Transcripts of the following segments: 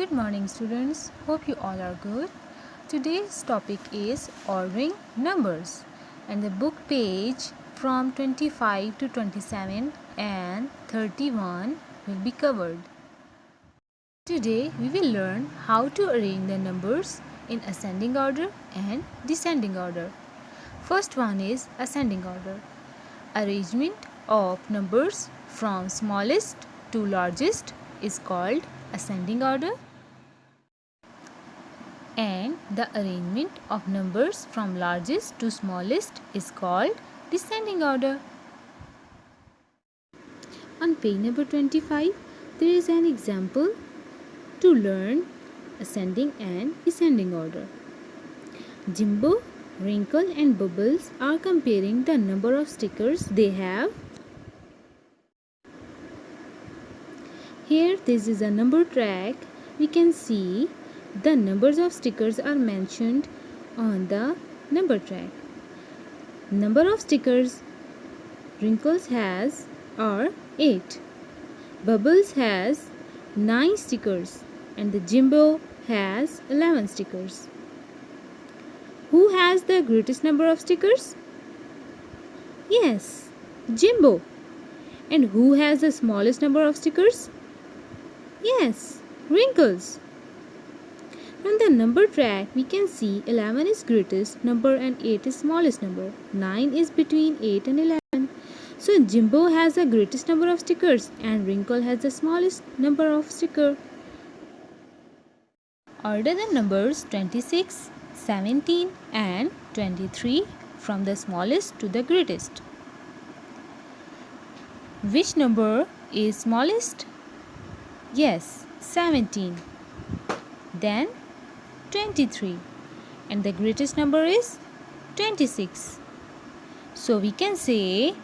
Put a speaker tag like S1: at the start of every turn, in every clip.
S1: Good morning students, hope you all are good. Today's topic is ordering numbers and the book page from 25 to 27 and 31 will be covered. Today we will learn how to arrange the numbers in ascending order and descending order. First one is ascending order. Arrangement of numbers from smallest to largest is called ascending order, and the arrangement of numbers from largest to smallest is called descending order. On page number 25, there is an example to learn ascending and descending order. Jimbo, Wrinkle and Bubbles are comparing the number of stickers they have. Here this is a number track. We can see the numbers of stickers are mentioned on the number track. Number of stickers Wrinkles has are 8. Bubbles has 9 stickers and the Jimbo has 11 stickers. Who has the greatest number of stickers? Yes, Jimbo. And who has the smallest number of stickers? Yes, Wrinkles. From the number track, we can see 11 is greatest number and 8 is smallest number. 9 is between 8 and 11. So Jimbo has the greatest number of stickers and Wrinkle has the smallest number of stickers. Order the numbers 26, 17 and 23 from the smallest to the greatest. Which number is smallest? Yes, 17. Then 23. And the greatest number is 26. So we can say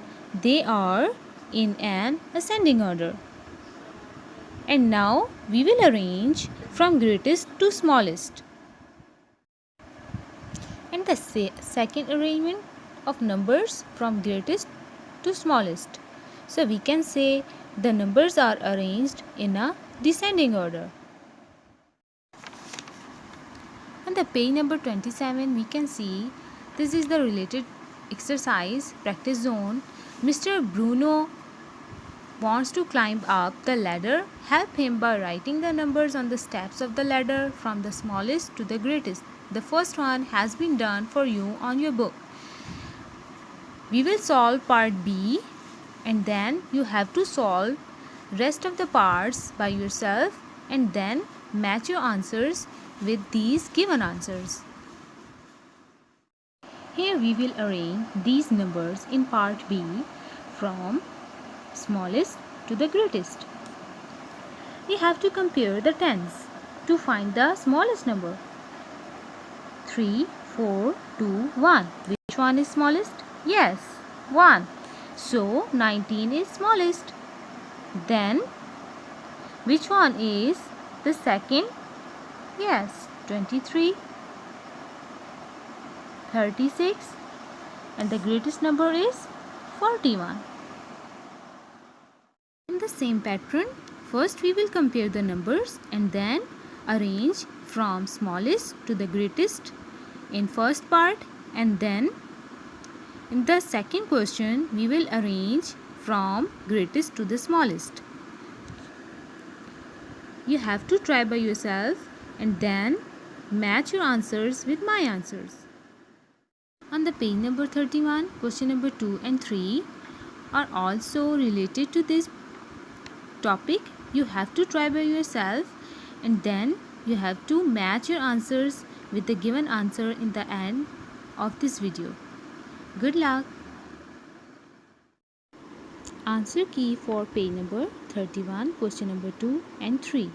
S1: they are in an ascending order. And now we will arrange from greatest to smallest. And the second arrangement of numbers from greatest to smallest. So we can say the numbers are arranged in a descending order. On the page number 27, we can see this is the related exercise practice zone. Mr. Bruno wants to climb up the ladder. Help him by writing the numbers on the steps of the ladder from the smallest to the greatest. The first one has been done for you on your book. We will solve part B and then you have to solve rest of the parts by yourself and then match your answers with these given answers. Here we will arrange these numbers in part B from smallest to the greatest. We have to compare the tens to find the smallest number. 3, 4, 2, 1. Which one is smallest? Yes, 1. So 19 is smallest. Then which one is the second? Yes, 23, 36 and the greatest number is 41. In the same pattern, first we will compare the numbers and then arrange from smallest to the greatest in first part, and then in the second question we will arrange from greatest to the smallest. You have to try by yourself and then match your answers with my answers. On the page number 31, question number 2 and 3 are also related to this topic. You have to try by yourself and then you have to match your answers with the given answer in the end of this video. Good luck! Answer key for page number 31, question number 2 and 3.